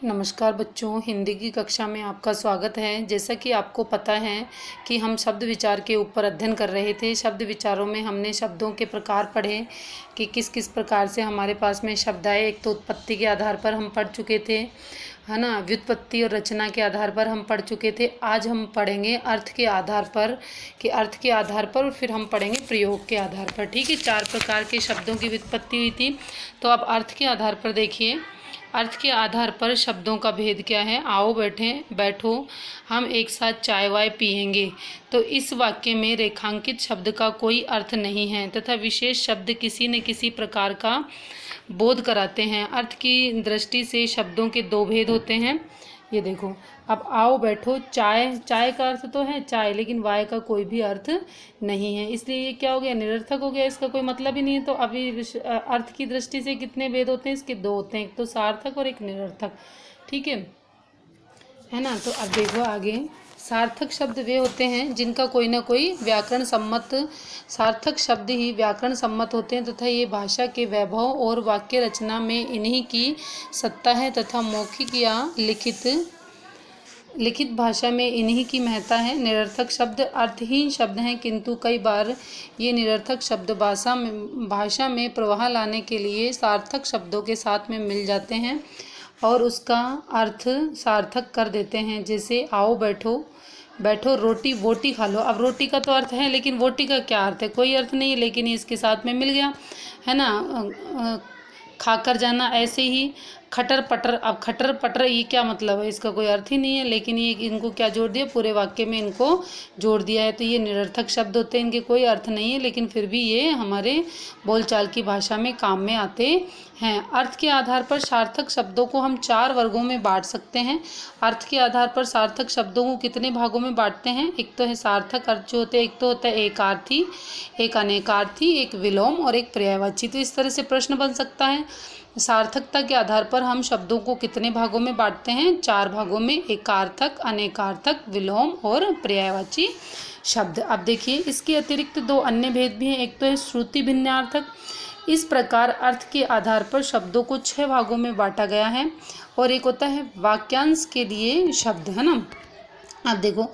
नमस्कार बच्चों, हिंदी की कक्षा में आपका स्वागत है। जैसा कि आपको पता है कि हम शब्द विचार के ऊपर अध्ययन कर रहे थे। शब्द विचारों में हमने शब्दों के प्रकार पढ़े कि किस किस प्रकार से हमारे पास में शब्द आए। एक तो उत्पत्ति के आधार पर हम पढ़ चुके थे, है ना, व्युत्पत्ति और रचना के आधार पर हम पढ़ चुके थे। आज हम पढ़ेंगे अर्थ के आधार पर, कि अर्थ के आधार पर, और फिर हम पढ़ेंगे प्रयोग के आधार पर। ठीक है, 4 प्रकार के शब्दों की व्युत्पत्ति हुई थी। तो अब अर्थ के आधार पर देखिए, अर्थ के आधार पर शब्दों का भेद क्या है। आओ बैठो हम एक साथ चाय वाय पियेंगे। तो इस वाक्य में रेखांकित शब्द का कोई अर्थ नहीं है तथा विशेष शब्द किसी न किसी प्रकार का बोध कराते हैं। अर्थ की दृष्टि से शब्दों के 2 भेद होते हैं। ये देखो, अब आओ बैठो, चाय, चाय का अर्थ तो है चाय, लेकिन वाय का कोई भी अर्थ नहीं है, इसलिए ये क्या हो गया, निरर्थक हो गया, इसका कोई मतलब ही नहीं है। तो अभी अर्थ की दृष्टि से कितने भेद होते हैं, इसके 2 होते हैं, एक तो सार्थक और एक निरर्थक। ठीक है ना। तो अब देखो आगे, सार्थक शब्द वे होते हैं जिनका कोई ना कोई व्याकरण सम्मत, सार्थक शब्द ही व्याकरण सम्मत होते हैं तथा ये भाषा के वैभव और वाक्य रचना में इन्हीं की सत्ता है तथा मौखिक या लिखित भाषा में इन्हीं की महत्ता है। निरर्थक शब्द अर्थहीन शब्द हैं, किंतु कई बार ये निरर्थक शब्द भाषा में प्रवाह लाने के लिए सार्थक शब्दों के साथ में मिल जाते हैं और उसका अर्थ सार्थक कर देते हैं। जैसे आओ बैठो रोटी वोटी खा लो। अब रोटी का तो अर्थ है, लेकिन वोटी का क्या अर्थ है, कोई अर्थ नहीं है, लेकिन ये इसके साथ में मिल गया, है ना। खाकर जाना, ऐसे ही खटर पटर। अब खटर पटर ये क्या मतलब है, इसका कोई अर्थ ही नहीं है, लेकिन ये इनको क्या जोड़ दिया, पूरे वाक्य में इनको जोड़ दिया है। तो ये निरर्थक शब्द होते हैं, इनके कोई अर्थ नहीं है, लेकिन फिर भी ये हमारे बोलचाल की भाषा में काम में आते हैं। अर्थ के आधार पर सार्थक शब्दों को हम 4 वर्गों में बांट सकते हैं। अर्थ के आधार पर सार्थक शब्दों को कितने भागों में बांटते हैं, एक तो है सार्थक अर्थ जो होते हैं, एक तो होता है एकार्थी, एक अनेकार्थी, एक विलोम और एक पर्यायवाची। तो इस तरह से प्रश्न बन सकता है, सार्थकता के आधार पर हम शब्दों को कितने भागों में बांटते हैं, 4 भागों में, एकार्थक, अनेकार्थक, विलोम और पर्यायवाची शब्द। अब देखिए, इसके अतिरिक्त 2 अन्य भेद भी हैं। एक तो है श्रुति भिन्नार्थक। इस प्रकार अर्थ के आधार पर शब्दों को 6 भागों में बांटा गया है। और एक होता है वाक्यांश के लिए शब्द, है ना। अब देखो,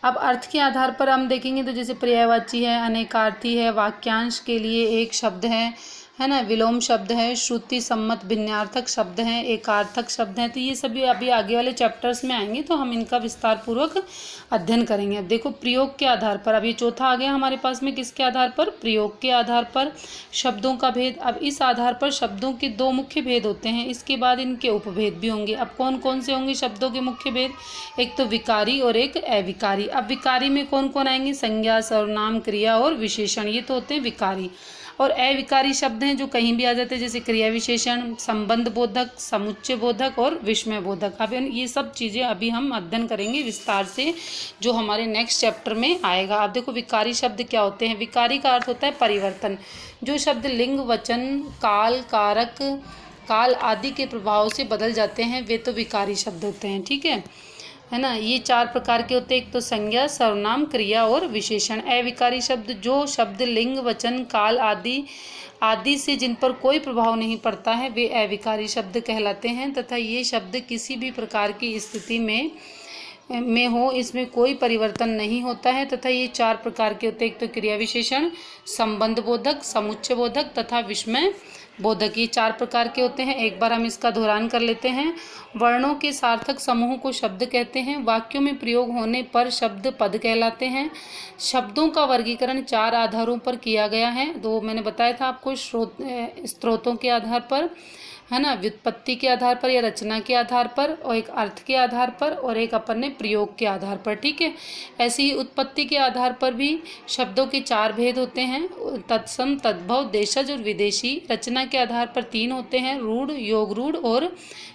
अब अर्थ के आधार पर हम देखेंगे तो जैसे पर्यायवाची है, अनेकार्थी है, वाक्यांश के लिए एक शब्द है ना, विलोम शब्द है, श्रुति सम्मत भिन्नार्थक शब्द हैं, एकार्थक शब्द हैं। तो ये सभी अभी आगे वाले चैप्टर्स में आएंगे, तो हम इनका विस्तार पूर्वक अध्ययन करेंगे। अब देखो, प्रयोग के आधार पर, अब ये चौथा आ गया हमारे पास में, किसके आधार पर, प्रयोग के आधार पर शब्दों का भेद। अब इस आधार पर शब्दों के 2 मुख्य भेद होते हैं, इसके बाद इनके उपभेद भी होंगे। अब कौन कौन से होंगे शब्दों के मुख्य भेद, एक तो विकारी और एक अविकारी। अब विकारी में कौन कौन आएंगे, संज्ञा, सर्वनाम, क्रिया और विशेषण, ये तो होते हैं विकारी। और अविकारी शब्द हैं जो कहीं भी आ जाते हैं, जैसे क्रिया विशेषण, संबंध बोधक, समुच्चय बोधक और विस्मय बोधक। अब ये सब चीज़ें अभी हम अध्ययन करेंगे विस्तार से, जो हमारे नेक्स्ट चैप्टर में आएगा। अब देखो, विकारी शब्द क्या होते हैं। विकारी का अर्थ होता है परिवर्तन। जो शब्द लिंग, वचन, काल, कारक, काल आदि के प्रभाव से बदल जाते हैं, वे तो विकारी शब्द होते हैं। ठीक है ना। ये 4 प्रकार के होते हैं, एक तो संज्ञा, सर्वनाम, क्रिया और विशेषण। अविकारी शब्द, जो शब्द लिंग, वचन, काल आदि से जिन पर कोई प्रभाव नहीं पड़ता है, वे अविकारी शब्द कहलाते हैं तथा ये शब्द किसी भी प्रकार की स्थिति में हो, इसमें कोई परिवर्तन नहीं होता है तथा ये 4 प्रकार के होते हैं, एक तो क्रिया विशेषण, संबंध बोधक, समुच्चय बोधक तथा विस्मय बोधक। ये 4 प्रकार के होते हैं। एक बार हम इसका दोहरान कर लेते हैं। वर्णों के सार्थक समूह को शब्द कहते हैं। वाक्यों में प्रयोग होने पर शब्द पद कहलाते हैं। शब्दों का वर्गीकरण 4 आधारों पर किया गया है। 2 मैंने बताया था आपको, स्रोतों के आधार पर, है ना, व्युत्पत्ति के आधार पर या रचना के आधार पर, और एक अर्थ के आधार पर, और एक अपन ने प्रयोग के आधार पर। ठीक है, ऐसे ही उत्पत्ति के आधार पर भी शब्दों के 4 भेद होते हैं, तत्सम, तद्भव, देशज और विदेशी। रचना के आधार पर 3 होते हैं, रूढ़, योग रूढ़ और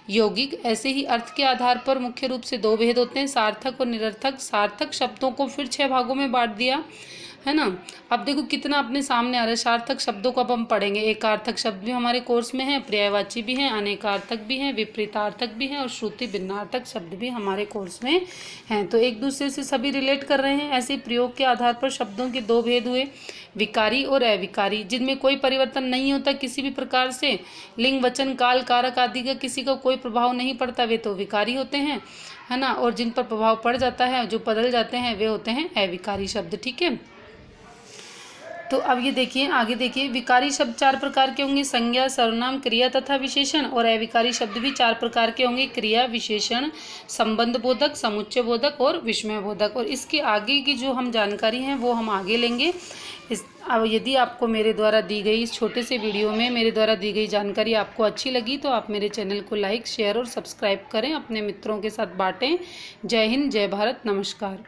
यौगिक। ऐसे ही अर्थ के आधार पर मुख्य रूप से 2 भेद होते हैं, सार्थक और निरर्थक। सार्थक शब्दों को फिर 6 भागों में बांट दिया, है ना। अब देखो कितना अपने सामने आ रहा है। सार्थक शब्दों को अब हम पढ़ेंगे। एकार्थक शब्द भी हमारे कोर्स में है, पर्यायवाची भी है, अनेकार्थक भी है, विपरीतार्थक भी है और श्रुति भिन्नार्थक शब्द भी हमारे कोर्स में हैं। तो एक दूसरे से सभी रिलेट कर रहे हैं। ऐसे प्रयोग के आधार पर शब्दों के दो भेद हुए, विकारी और अविकारी, जिनमें कोई परिवर्तन नहीं होता किसी भी प्रकार से। लिंग, वचन, काल, कारक आदि का किसी का कोई प्रभाव नहीं पड़ता, वे तो विकारी होते हैं, है ना। और जिन पर प्रभाव पड़ जाता है, जो बदल जाते हैं, वे होते हैं अविकारी शब्द। ठीक है। तो अब ये देखिए, आगे देखिए, विकारी शब्द चार प्रकार के होंगे, संज्ञा, सर्वनाम, क्रिया तथा विशेषण। और अविकारी शब्द भी चार प्रकार के होंगे, क्रिया, विशेषण, संबंध बोधक, समुच्चय बोधक और विस्मय बोधक। और इसके आगे की जो हम जानकारी हैं वो हम आगे लेंगे। अब यदि आपको मेरे द्वारा दी गई इस छोटे से वीडियो में मेरे द्वारा दी गई जानकारी आपको अच्छी लगी तो आप मेरे चैनल को लाइक, शेयर और सब्सक्राइब करें, अपने मित्रों के साथ बांटें। जय हिंद, जय भारत, नमस्कार।